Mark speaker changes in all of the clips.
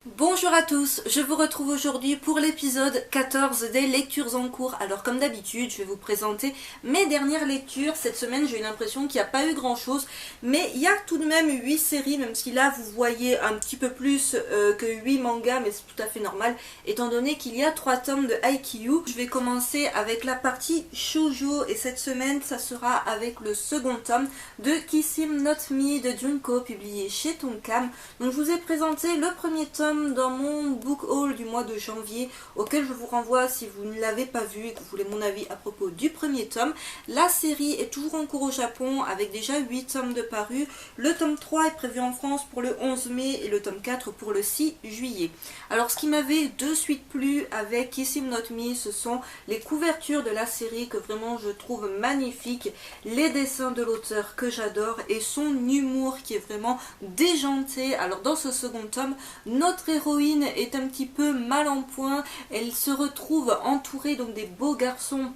Speaker 1: Bonjour à tous, je vous retrouve aujourd'hui pour l'épisode 14 des lectures en cours. Alors comme d'habitude, je vais vous présenter mes dernières lectures. Cette semaine, j'ai eu l'impression qu'il n'y a pas eu grand chose, mais il y a tout de même 8 séries, même si là vous voyez un petit peu plus que 8 mangas, mais c'est tout à fait normal, étant donné qu'il y a 3 tomes de Haikyuu. Je vais commencer avec la partie shoujo, et cette semaine, ça sera avec le second tome de Kiss Him Not Me de Junko, publié chez Tonkam. Donc je vous ai présenté le premier tome dans mon book haul du mois de janvier, auquel je vous renvoie si vous ne l'avez pas vu et que vous voulez mon avis à propos du premier tome. La série est toujours en cours au Japon avec déjà 8 tomes de parus. Le tome 3 est prévu en France pour le 11 mai et le tome 4 pour le 6 juillet. Alors ce qui m'avait de suite plu avec Kiss Him Not Me, ce sont les couvertures de la série que vraiment je trouve magnifiques, les dessins de l'auteur que j'adore et son humour qui est vraiment déjanté. Alors dans ce second tome, notre héroïne est un petit peu mal en point, elle se retrouve entourée donc des beaux garçons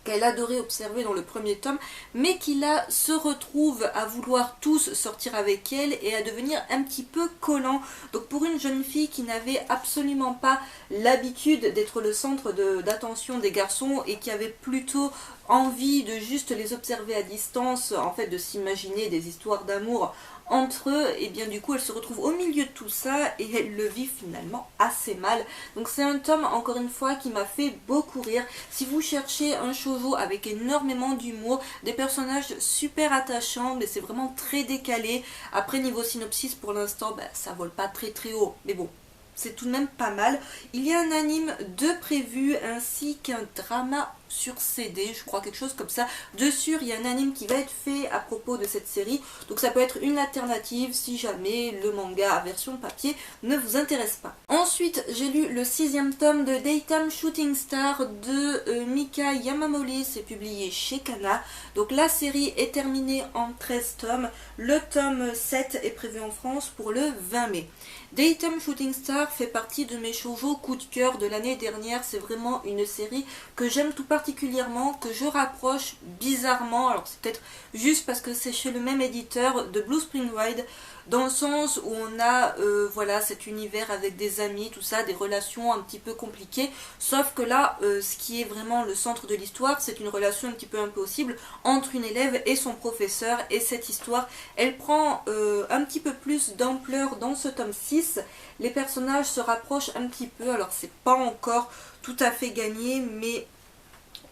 Speaker 1: qu'elle adorait observer dans le premier tome, mais qui là se retrouve à vouloir tous sortir avec elle et à devenir un petit peu collant. Donc pour une jeune fille qui n'avait absolument pas l'habitude d'être le centre d'attention des garçons et qui avait plutôt envie de juste les observer à distance, en fait de s'imaginer des histoires d'amour entre eux, et bien du coup elle se retrouve au milieu de tout ça et elle le vit finalement assez mal. Donc c'est un tome encore une fois qui m'a fait beaucoup rire. Si vous cherchez un shoujo avec énormément d'humour, des personnages super attachants, mais c'est vraiment très décalé. Après niveau synopsis pour l'instant ça vole pas très très haut, mais bon, c'est tout de même pas mal. Il y a un anime de prévu ainsi qu'un drama sur CD, je crois, quelque chose comme ça. De sûr, il y a un anime qui va être fait à propos de cette série, donc ça peut être une alternative si jamais le manga à version papier ne vous intéresse pas. Ensuite, j'ai lu le 6e tome de Daytime Shooting Star de Mika Yamamori, c'est publié chez Kana. Donc la série est terminée en 13 tomes, le tome 7 est prévu en France pour le 20 mai. Daytime Shooting Star fait partie de mes shoujo coup de cœur de l'année dernière. C'est vraiment une série que j'aime tout particulièrement, que je rapproche bizarrement, alors c'est peut-être juste parce que c'est chez le même éditeur, de Blue Spring Ride, dans le sens où on a voilà, cet univers avec des amis, tout ça, des relations un petit peu compliquées, sauf que là, ce qui est vraiment le centre de l'histoire, c'est une relation un petit peu impossible entre une élève et son professeur, et cette histoire, elle prend un petit peu plus d'ampleur dans ce tome 6. Les personnages se rapprochent un petit peu, alors c'est pas encore tout à fait gagné, mais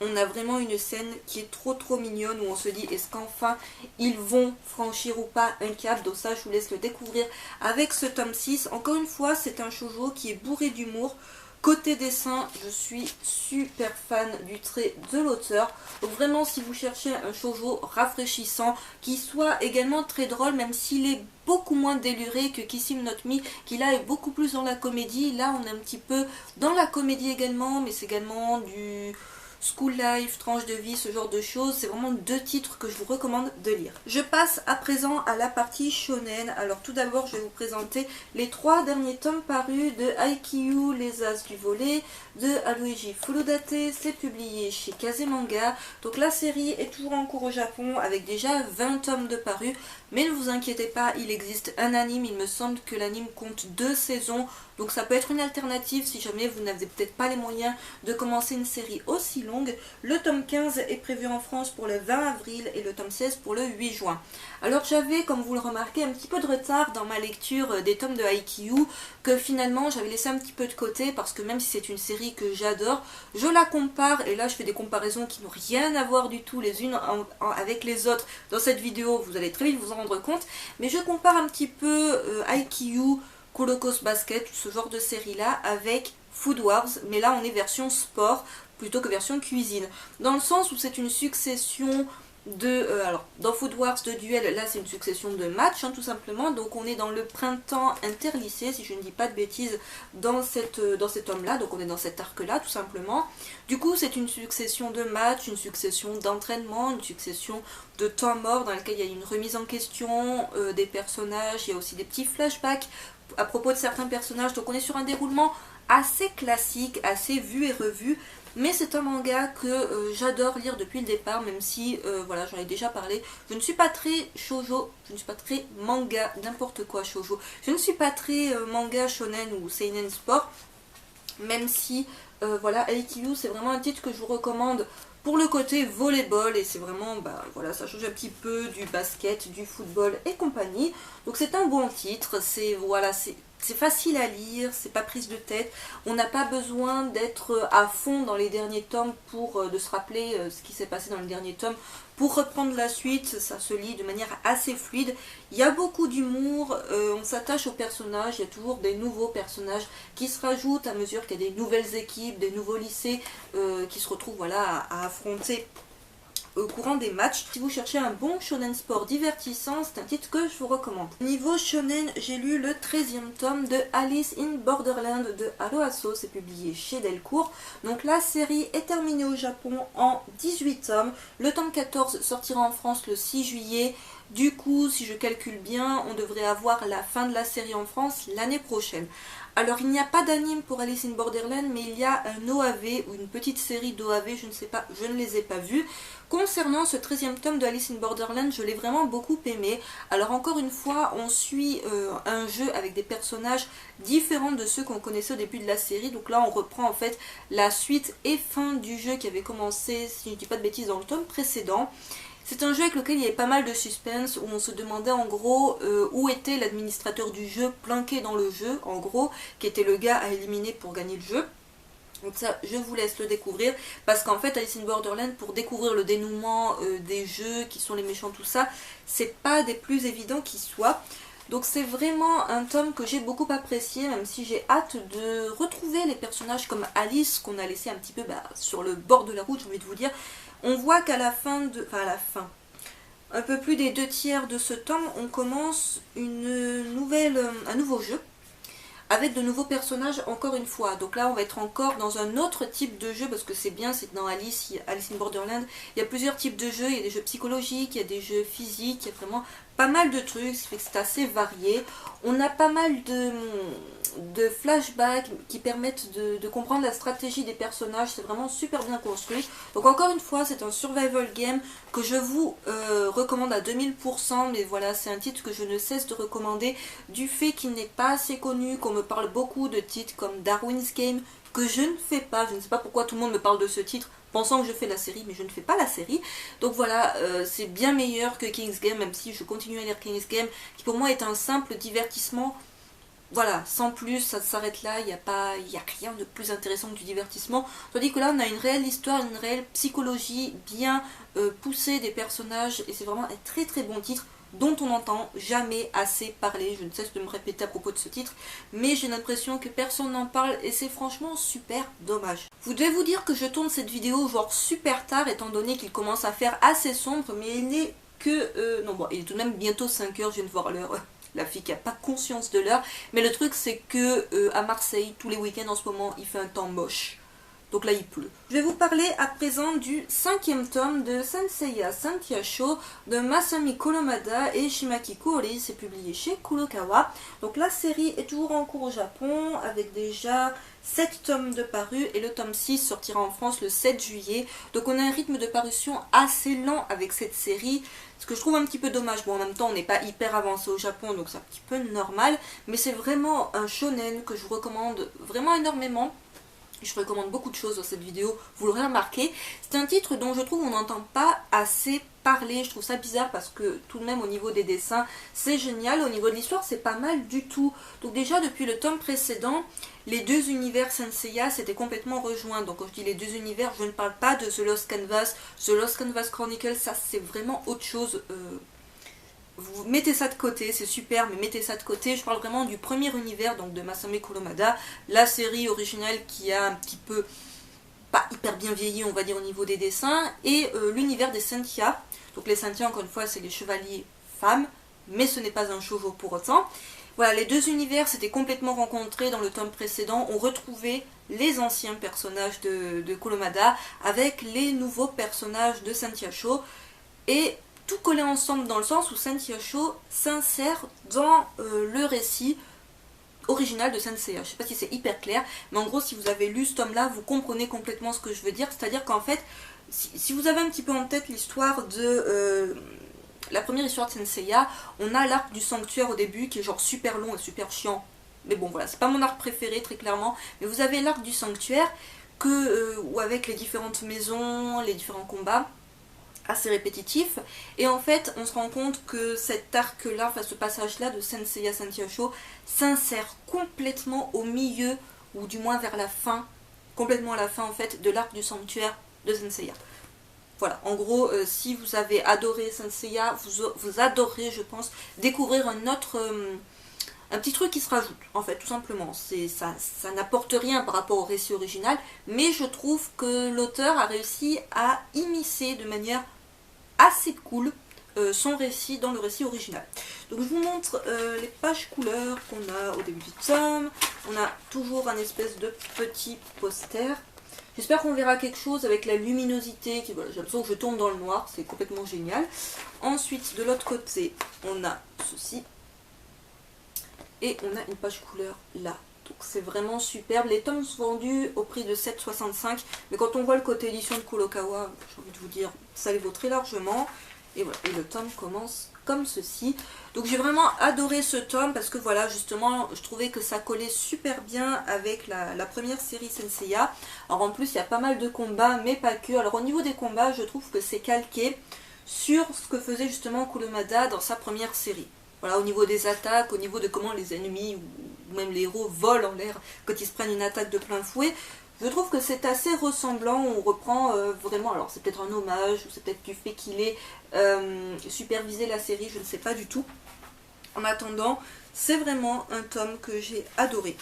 Speaker 1: on a vraiment une scène qui est trop mignonne où on se dit est-ce qu'enfin ils vont franchir ou pas un cap. Donc ça je vous laisse le découvrir avec ce tome 6. Encore une fois, c'est un shoujo qui est bourré d'humour. Côté dessin, je suis super fan du trait de l'auteur. Donc vraiment, si vous cherchez un shoujo rafraîchissant, qui soit également très drôle, même s'il est beaucoup moins déluré que Kiss Him Not Me, qui là est beaucoup plus dans la comédie. Là, on est un petit peu dans la comédie également, mais c'est également du school life, tranche de vie, ce genre de choses. C'est vraiment 2 titres que je vous recommande de lire. Je passe à présent à la partie shonen. Alors tout d'abord, je vais vous présenter les 3 derniers tomes parus de Haikyuu, les As du volet, de Haruiji Furudate. C'est publié chez Kazemanga. Donc la série est toujours en cours au Japon avec déjà 20 tomes de parus. Mais ne vous inquiétez pas, il existe un anime. Il me semble que l'anime compte 2 saisons. Donc ça peut être une alternative si jamais vous n'avez peut-être pas les moyens de commencer une série aussi longue. Le tome 15 est prévu en France pour le 20 avril et le tome 16 pour le 8 juin. Alors j'avais, comme vous le remarquez, un petit peu de retard dans ma lecture des tomes de Haikyuu, que finalement j'avais laissé un petit peu de côté parce que même si c'est une série que j'adore, je la compare, et là je fais des comparaisons qui n'ont rien à voir du tout les unes avec les autres. Dans cette vidéo, vous allez très vite vous en rendre compte, mais je compare un petit peu Haikyuu, Kuroko's Basket, ce genre de série là, avec Food Wars, mais là on est version sport plutôt que version cuisine, dans le sens où c'est une succession de alors dans Food Wars de duel, là c'est une succession de matchs tout simplement. Donc on est dans le printemps interlycée, si je ne dis pas de bêtises, dans cet tome là, donc on est dans cet arc là tout simplement. Du coup c'est une succession de matchs, une succession d'entraînements, une succession de temps morts dans lequel il y a une remise en question des personnages. Il y a aussi des petits flashbacks à propos de certains personnages. Donc on est sur un déroulement assez classique, assez vu et revu, mais c'est un manga que j'adore lire depuis le départ, même si, voilà, j'en ai déjà parlé. Je ne suis pas très shoujo, je ne suis pas très manga, n'importe quoi shoujo. Je ne suis pas très manga shonen ou seinen sport, même si, voilà, Haikyuu c'est vraiment un titre que je vous recommande pour le côté volleyball, et c'est vraiment, bah voilà, ça change un petit peu du basket, du football et compagnie. Donc c'est un bon titre, c'est, voilà, c'est facile à lire, c'est pas prise de tête, on n'a pas besoin d'être à fond dans les derniers tomes pour de se rappeler ce qui s'est passé dans le dernier tome. Pour reprendre la suite, ça se lit de manière assez fluide. Il y a beaucoup d'humour, on s'attache aux personnages, il y a toujours des nouveaux personnages qui se rajoutent à mesure qu'il y a des nouvelles équipes, des nouveaux lycées qui se retrouvent, voilà, à affronter au courant des matchs. Si vous cherchez un bon shonen sport divertissant, c'est un titre que je vous recommande. Niveau shonen, j'ai lu le 13e tome de Alice in Borderland de Aroasso, c'est publié chez Delcourt. Donc la série est terminée au Japon en 18 tomes. Le tome 14 sortira en France le 6 juillet. Du coup, si je calcule bien, on devrait avoir la fin de la série en France l'année prochaine. Alors, il n'y a pas d'anime pour Alice in Borderland, mais il y a un OAV ou une petite série d'OAV, je ne sais pas, je ne les ai pas vus. Concernant ce 13e tome de Alice in Borderland, je l'ai vraiment beaucoup aimé. Alors encore une fois, on suit un jeu avec des personnages différents de ceux qu'on connaissait au début de la série. Donc là, on reprend en fait la suite et fin du jeu qui avait commencé, si je ne dis pas de bêtises, dans le tome précédent. C'est un jeu avec lequel il y avait pas mal de suspense, où on se demandait en gros où était l'administrateur du jeu planqué dans le jeu, en gros, qui était le gars à éliminer pour gagner le jeu. Donc ça, je vous laisse le découvrir, parce qu'en fait, Alice in Borderland, pour découvrir le dénouement des jeux, qui sont les méchants, tout ça, c'est pas des plus évidents qui soient. Donc c'est vraiment un tome que j'ai beaucoup apprécié, même si j'ai hâte de retrouver les personnages comme Alice, qu'on a laissé un petit peu sur le bord de la route, j'ai envie de vous dire. On voit qu'à la fin de... Enfin à la fin, un peu plus des 2/3 de ce tome, on commence un nouveau jeu avec de nouveaux personnages encore une fois. Donc là on va être encore dans un autre type de jeu, parce que c'est bien, c'est dans Alice in Borderland, il y a plusieurs types de jeux, il y a des jeux psychologiques, il y a des jeux physiques, il y a vraiment pas mal de trucs, ce qui fait que c'est assez varié. On a pas mal de flashbacks qui permettent de comprendre la stratégie des personnages, c'est vraiment super bien construit. Donc encore une fois, c'est un survival game que je vous recommande à 2000%, mais voilà, c'est un titre que je ne cesse de recommander du fait qu'il n'est pas assez connu, qu'on me parle beaucoup de titres comme Darwin's Game, que je ne fais pas. Je ne sais pas pourquoi tout le monde me parle de ce titre pensant que je fais la série, mais je ne fais pas la série. Donc voilà, c'est bien meilleur que King's Game, même si je continue à lire King's Game, qui pour moi est un simple divertissement. Voilà, sans plus, ça s'arrête là, il n'y a rien de plus intéressant que du divertissement. Tandis que là, on a une réelle histoire, une réelle psychologie bien poussée des personnages, et c'est vraiment un très très bon titre dont on n'entend jamais assez parler. Je ne cesse de me répéter à propos de ce titre, mais j'ai l'impression que personne n'en parle, et c'est franchement super dommage. Vous devez vous dire que je tourne cette vidéo genre super tard, étant donné qu'il commence à faire assez sombre, mais il n'est que... non bon, il est tout de même bientôt 5 heures, je viens de voir l'heure. La fille qui n'a pas conscience de l'heure. Mais le truc c'est que à Marseille, tous les week-ends en ce moment, il fait un temps moche. Donc là il pleut. Je vais vous parler à présent du 5e tome de Senseiya Santiasho de Masami Kolomada et Shimaki Kuori. C'est publié chez Kurokawa. Donc la série est toujours en cours au Japon avec déjà 7 tomes de paru, et le tome 6 sortira en France le 7 juillet. Donc on a un rythme de parution assez lent avec cette série, ce que je trouve un petit peu dommage. Bon, en même temps on n'est pas hyper avancé au Japon, donc c'est un petit peu normal, mais c'est vraiment un shonen que je vous recommande vraiment énormément. Je recommande beaucoup de choses dans cette vidéo, vous l'aurez remarqué. C'est un titre dont je trouve on n'entend pas assez parler. Je trouve ça bizarre parce que tout de même au niveau des dessins c'est génial, au niveau de l'histoire c'est pas mal du tout. Donc déjà depuis le tome précédent, les deux univers Senseiya s'étaient complètement rejoints. Donc quand je dis les deux univers, je ne parle pas de The Lost Canvas. The Lost Canvas Chronicle, ça c'est vraiment autre chose. Vous mettez ça de côté, c'est super, mais mettez ça de côté. Je parle vraiment du premier univers, donc de Masami Kuromada, la série originale qui a un petit peu pas hyper bien vieilli, on va dire, au niveau des dessins, et l'univers des Sentia. Donc les Sentia, encore une fois, c'est les chevaliers femmes, mais ce n'est pas un shoujo pour autant. Voilà, les deux univers s'étaient complètement rencontrés dans le tome précédent. On retrouvait les anciens personnages de Kuromada avec les nouveaux personnages de Santiacho, et tout collé ensemble dans le sens où Santiacho s'insère dans le récit original de Senseiya. Je sais pas si c'est hyper clair, mais en gros si vous avez lu ce tome là, vous comprenez complètement ce que je veux dire, c'est-à-dire qu'en fait, si vous avez un petit peu en tête l'histoire de... la première histoire de Senseiya, on a l'arc du sanctuaire au début qui est genre super long et super chiant. Mais bon voilà, c'est pas mon arc préféré très clairement, mais vous avez l'arc du sanctuaire où avec les différentes maisons, les différents combats, assez répétitif, et en fait on se rend compte que cet arc là, enfin ce passage là de Senseiya Santiago s'insère complètement au milieu, ou du moins vers la fin, complètement à la fin en fait de l'arc du sanctuaire de Senseiya. Voilà, en gros, si vous avez adoré Senseiya, vous adorez, je pense, découvrir un petit truc qui se rajoute, en fait, tout simplement. Ça n'apporte rien par rapport au récit original, mais je trouve que l'auteur a réussi à immiscer de manière assez cool son récit dans le récit original. Donc je vous montre les pages couleurs qu'on a au début du tome. On a toujours un espèce de petit poster. J'espère qu'on verra quelque chose avec la luminosité. Voilà, j'ai l'impression que je tombe dans le noir, c'est complètement génial. Ensuite, de l'autre côté, on a ceci. Et on a une page couleur là. Donc c'est vraiment superbe. Les tomes sont vendus au prix de 7,65. Mais quand on voit le côté édition de Kurokawa, j'ai envie de vous dire, ça les vaut très largement. Et voilà, et le tome commence comme ceci. Donc j'ai vraiment adoré ce tome parce que voilà, justement, je trouvais que ça collait super bien avec la première série Senseiya. Alors en plus, il y a pas mal de combats, mais pas que. Alors au niveau des combats, je trouve que c'est calqué sur ce que faisait justement Kurumada dans sa première série. Voilà, au niveau des attaques, au niveau de comment les ennemis ou même les héros volent en l'air quand ils se prennent une attaque de plein fouet. Je trouve que c'est assez ressemblant, on reprend vraiment, alors c'est peut-être un hommage, ou c'est peut-être du fait qu'il ait supervisé la série, je ne sais pas du tout. En attendant, c'est vraiment un tome que j'ai adoré.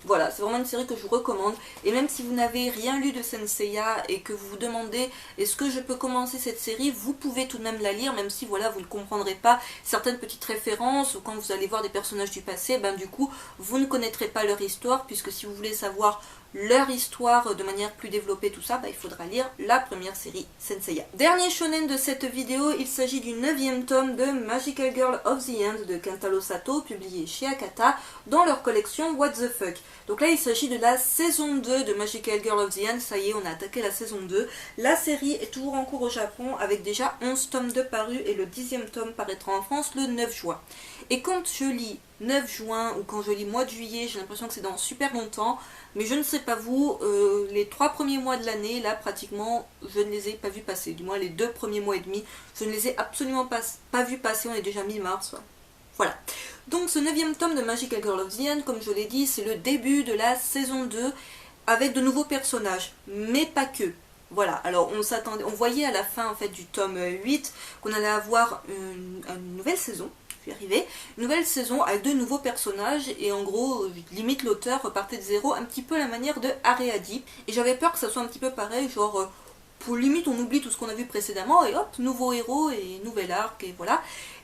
Speaker 1: Voilà, c'est vraiment une série que je vous recommande. Et même si vous n'avez rien lu de Senseiya et que vous vous demandez est-ce que je peux commencer cette série, vous pouvez tout de même la lire, même si voilà, vous ne comprendrez pas certaines petites références, ou quand vous allez voir des personnages du passé, ben du coup, vous ne connaîtrez pas leur histoire, puisque si vous voulez savoir leur histoire de manière plus développée, tout ça, bah, il faudra lire la première série Senseiya. Dernier shonen de cette vidéo, il s'agit du 9e tome de Magical Girl of the End de Kentaro Sato, publié chez Akata, dans leur collection What the Fuck. Donc là, il s'agit de la saison 2 de Magical Girl of the End, ça y est, on a attaqué la saison 2. La série est toujours en cours au Japon, avec déjà 11 tomes de parus, et le 10e tome paraîtra en France le 9 juin. Et quand je lis 9 juin, ou quand je lis mois de juillet, j'ai l'impression que c'est dans super longtemps, mais je ne sais pas vous, les 3 premiers mois de l'année, là pratiquement, je ne les ai pas vus passer, du moins les 2 premiers mois et demi, je ne les ai absolument pas vus passer, on est déjà mi-mars, voilà. Donc ce 9e tome de Magical Girl of the End, comme je l'ai dit, c'est le début de la saison 2, avec de nouveaux personnages, mais pas que. Voilà, alors on voyait à la fin en fait du tome 8 qu'on allait avoir une nouvelle saison, une nouvelle saison avec de nouveaux personnages, et en gros limite l'auteur repartait de zéro, un petit peu à la manière de Areadi, et j'avais peur que ça soit un petit peu pareil, genre pour limite on oublie tout ce qu'on a vu précédemment et hop, nouveau héros et nouvel arc, et voilà.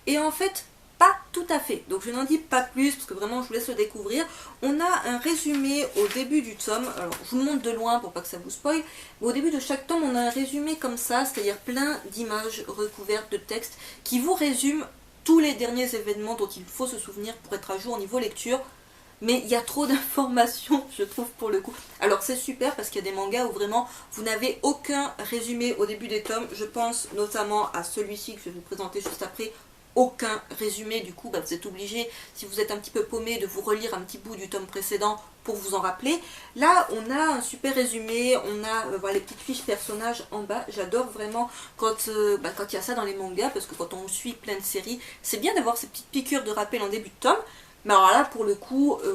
Speaker 1: Et en fait pas tout à fait, donc je n'en dis pas plus parce que vraiment je vous laisse le découvrir. On a un résumé au début du tome, alors je vous le montre de loin pour pas que ça vous spoil, mais au début de chaque tome on a un résumé comme ça, c'est-à-dire plein d'images recouvertes de texte qui vous résument tous les derniers événements dont il faut se souvenir pour être à jour au niveau lecture. Mais il y a trop d'informations, je trouve, pour le coup. Alors c'est super parce qu'il y a des mangas où vraiment vous n'avez aucun résumé au début des tomes. Je pense notamment à celui-ci que je vais vous présenter juste après. Aucun résumé, du coup bah, vous êtes obligé, si vous êtes un petit peu paumé, de vous relire un petit bout du tome précédent pour vous en rappeler. Là on a un super résumé, on a voilà, les petites fiches personnages en bas. J'adore vraiment quand il y a ça dans les mangas, parce que quand on suit plein de séries, c'est bien d'avoir ces petites piqûres de rappel en début de tome. Mais alors là, pour le coup, je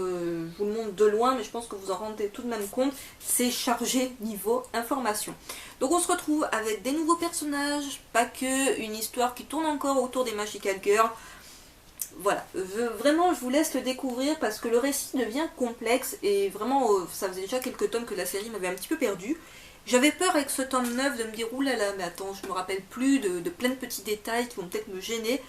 Speaker 1: vous le montre de loin, mais je pense que vous en rendez tout de même compte, c'est chargé niveau information. Donc on se retrouve avec des nouveaux personnages, pas que, une histoire qui tourne encore autour des Magical Girls. Voilà, vraiment je vous laisse le découvrir parce que le récit devient complexe, et vraiment ça faisait déjà quelques tomes que la série m'avait un petit peu perdu. J'avais peur avec ce tome 9 de me dire oulala, mais attends, je me rappelle plus de plein de petits détails qui vont peut-être me gêner.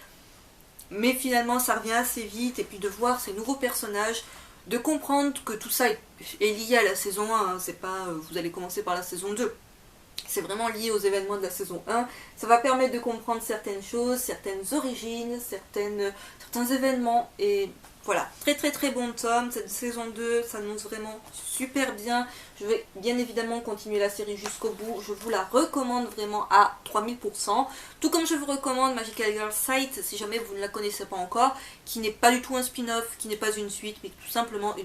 Speaker 1: Mais finalement ça revient assez vite, et puis de voir ces nouveaux personnages, de comprendre que tout ça est lié à la saison 1, hein, c'est pas vous allez commencer par la saison 2. C'est vraiment lié aux événements de la saison 1, ça va permettre de comprendre certaines choses, certaines origines, certains événements, et Voilà, très très très bon tome, cette saison 2 s'annonce vraiment super bien. Je vais bien évidemment continuer la série jusqu'au bout, je vous la recommande vraiment à 3000%. Tout comme je vous recommande Magical Girl Sight, si jamais vous ne la connaissez pas encore, qui n'est pas du tout un spin-off, qui n'est pas une suite, mais tout simplement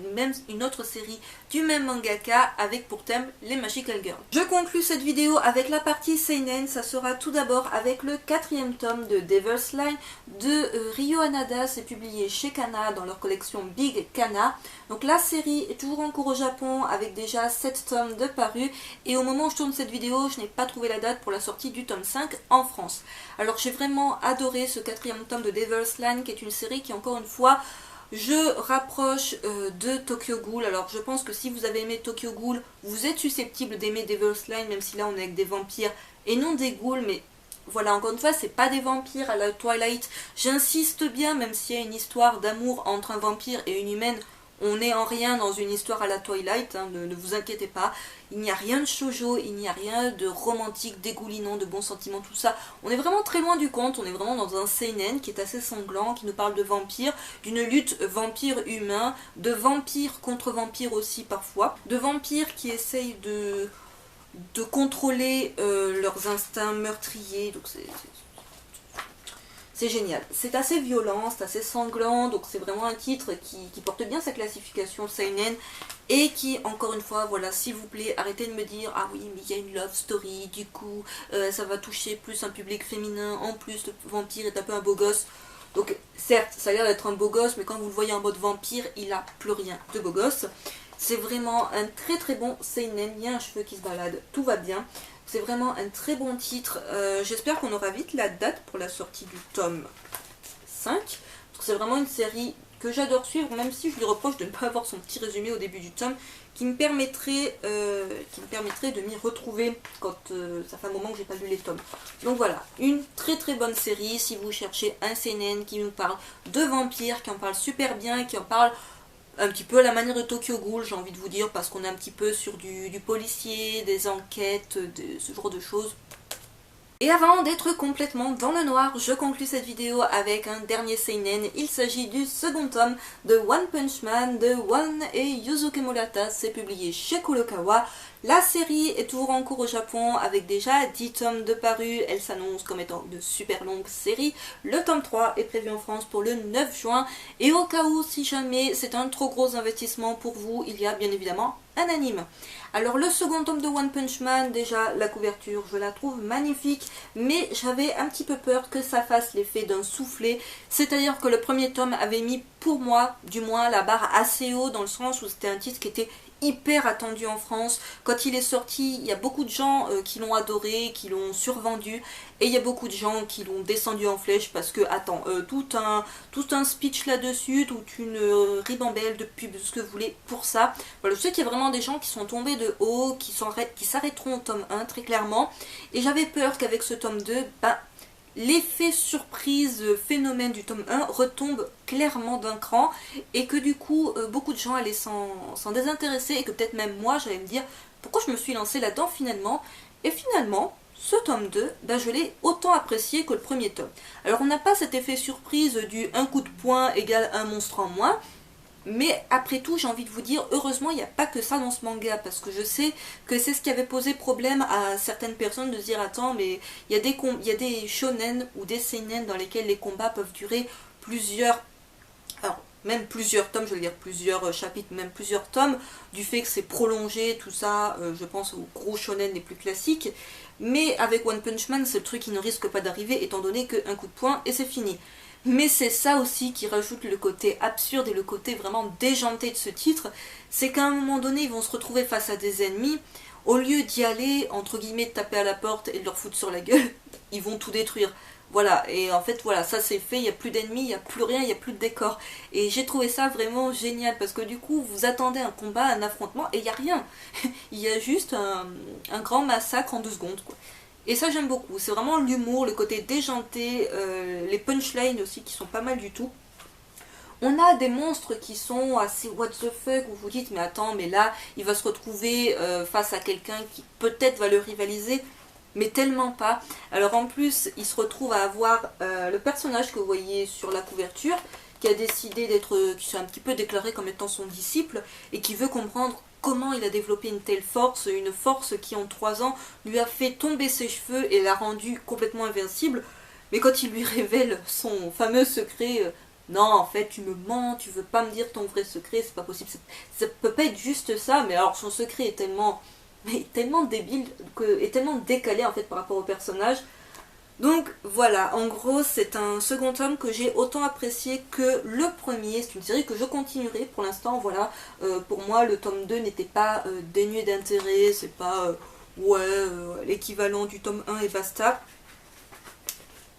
Speaker 1: une autre série du même mangaka avec pour thème les Magical Girls. Je conclue cette vidéo avec la partie seinen, ça sera tout d'abord avec le 4e tome de Devil's Line de Ryo Hanada, c'est publié chez Kana dans leur collection Big Kana. Donc la série est toujours en cours au Japon avec déjà 7 tomes de parus et au moment où je tourne cette vidéo, je n'ai pas trouvé la date pour la sortie du tome 5 en France. Alors j'ai vraiment adoré ce 4e tome de Devil's Line qui est une série qui encore une fois je rapproche de Tokyo Ghoul. Alors je pense que si vous avez aimé Tokyo Ghoul, vous êtes susceptible d'aimer Devil's Line, même si là on est avec des vampires et non des ghouls, mais voilà, encore une fois, c'est pas des vampires à la Twilight. J'insiste bien, même s'il y a une histoire d'amour entre un vampire et une humaine, on n'est en rien dans une histoire à la Twilight, hein, ne vous inquiétez pas. Il n'y a rien de shoujo, il n'y a rien de romantique, dégoulinant, de bons sentiments, tout ça. On est vraiment très loin du compte, on est vraiment dans un seinen qui est assez sanglant, qui nous parle de vampires, d'une lutte vampire-humain, de vampires contre vampires aussi parfois, de vampires qui essayent de contrôler leurs instincts meurtriers, donc c'est génial. C'est assez violent, c'est assez sanglant, donc c'est vraiment un titre qui porte bien sa classification seinen et qui, encore une fois, voilà, s'il vous plaît, arrêtez de me dire « Ah oui, mais il y a une love story, du coup, ça va toucher plus un public féminin, en plus le vampire est un peu un beau gosse ». Donc certes, ça a l'air d'être un beau gosse, mais quand vous le voyez en mode vampire, il a plus rien de beau gosse. C'est vraiment un très très bon seinen, il y a un cheveu qui se balade, tout va bien. C'est vraiment un très bon titre. J'espère qu'on aura vite la date pour la sortie du tome 5. C'est vraiment une série que j'adore suivre, même si je lui reproche de ne pas avoir son petit résumé au début du tome, qui me permettrait de m'y retrouver quand ça fait un moment que j'ai pas lu les tomes. Donc voilà, une très très bonne série si vous cherchez un seinen qui nous parle de vampires, qui en parle super bien, qui en parle un petit peu à la manière de Tokyo Ghoul, j'ai envie de vous dire, parce qu'on est un petit peu sur du policier, des enquêtes, ce genre de choses. Et avant d'être complètement dans le noir, je conclue cette vidéo avec un dernier seinen. Il s'agit du second tome de One Punch Man de One et Yuzuki Murata. C'est publié chez Kurokawa. La série est toujours en cours au Japon avec déjà 10 tomes de parus. Elle s'annonce comme étant de super longue série. Le tome 3 est prévu en France pour le 9 juin. Et au cas où, si jamais c'est un trop gros investissement pour vous, il y a bien évidemment un anime. Alors le second tome de One Punch Man, déjà la couverture je la trouve magnifique, mais j'avais un petit peu peur que ça fasse l'effet d'un soufflet, c'est-à-dire que le premier tome avait mis pour moi du moins la barre assez haut, dans le sens où c'était un titre qui était hyper attendu en France. Quand il est sorti, il y a beaucoup de gens qui l'ont adoré, qui l'ont survendu, et il y a beaucoup de gens qui l'ont descendu en flèche parce que, attends, tout un speech là-dessus, toute une ribambelle de pub, ce que vous voulez pour ça. Voilà, je sais qu'il y a vraiment des gens qui sont tombés de haut, qui s'arrêteront au tome 1 très clairement, et j'avais peur qu'avec ce tome 2, l'effet surprise phénomène du tome 1 retombe clairement d'un cran et que du coup beaucoup de gens allaient s'en désintéresser et que peut-être même moi j'allais me dire pourquoi je me suis lancée là-dedans finalement. Et finalement ce tome 2, je l'ai autant apprécié que le premier tome. Alors on n'a pas cet effet surprise du un coup de poing égale un monstre en moins. Mais après tout, j'ai envie de vous dire, heureusement, il n'y a pas que ça dans ce manga, parce que je sais que c'est ce qui avait posé problème à certaines personnes de se dire, attends, mais il y a des shonen ou des seinen dans lesquels les combats peuvent durer plusieurs, alors même plusieurs tomes, je veux dire plusieurs chapitres, même plusieurs tomes, du fait que c'est prolongé, tout ça, je pense aux gros shonen les plus classiques, mais avec One Punch Man, c'est le truc qui ne risque pas d'arriver, étant donné qu'un coup de poing et c'est fini. Mais c'est ça aussi qui rajoute le côté absurde et le côté vraiment déjanté de ce titre, c'est qu'à un moment donné ils vont se retrouver face à des ennemis, au lieu d'y aller, entre guillemets, de taper à la porte et de leur foutre sur la gueule, ils vont tout détruire. Voilà, et en fait voilà, ça c'est fait, il n'y a plus d'ennemis, il n'y a plus rien, il n'y a plus de décor. Et j'ai trouvé ça vraiment génial, parce que du coup vous attendez un combat, un affrontement, et il n'y a rien. Il y a juste un grand massacre en 2 secondes, quoi. Et ça j'aime beaucoup, c'est vraiment l'humour, le côté déjanté, les punchlines aussi qui sont pas mal du tout. On a des monstres qui sont assez what the fuck, où vous dites mais attends, mais là il va se retrouver face à quelqu'un qui peut-être va le rivaliser, mais tellement pas. Alors en plus il se retrouve à avoir le personnage que vous voyez sur la couverture, qui a décidé d'être, qui s'est un petit peu déclaré comme étant son disciple, et qui veut comprendre comment il a développé une telle force, une force qui en 3 ans lui a fait tomber ses cheveux et l'a rendu complètement invincible. Mais quand il lui révèle son fameux secret, non en fait tu me mens, tu veux pas me dire ton vrai secret, c'est pas possible, ça peut pas être juste ça, mais alors son secret est tellement débile, et tellement décalé en fait par rapport au personnage. Donc voilà, en gros c'est un second tome que j'ai autant apprécié que le premier, c'est une série que je continuerai pour l'instant, voilà. Pour moi le tome 2 n'était pas dénué d'intérêt, c'est pas l'équivalent du tome 1 et basta.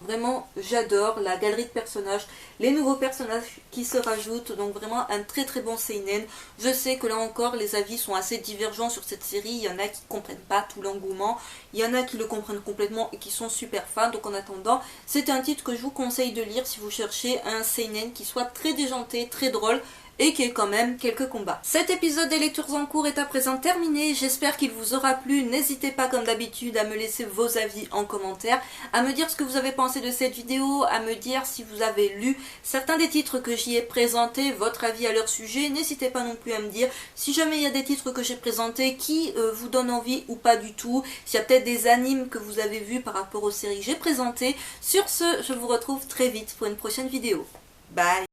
Speaker 1: Vraiment, j'adore la galerie de personnages, les nouveaux personnages qui se rajoutent, donc vraiment un très très bon seinen. Je sais que là encore, les avis sont assez divergents sur cette série, il y en a qui ne comprennent pas tout l'engouement, il y en a qui le comprennent complètement et qui sont super fans, donc en attendant, c'est un titre que je vous conseille de lire si vous cherchez un seinen qui soit très déjanté, très drôle, et qui ait quand même quelques combats. Cet épisode des lectures en cours est à présent terminé, j'espère qu'il vous aura plu, n'hésitez pas comme d'habitude à me laisser vos avis en commentaire, à me dire ce que vous avez pensé de cette vidéo, à me dire si vous avez lu certains des titres que j'y ai présentés, votre avis à leur sujet, n'hésitez pas non plus à me dire si jamais il y a des titres que j'ai présentés qui vous donnent envie ou pas du tout, s'il y a peut-être des animes que vous avez vus par rapport aux séries que j'ai présentées. Sur ce, je vous retrouve très vite pour une prochaine vidéo. Bye!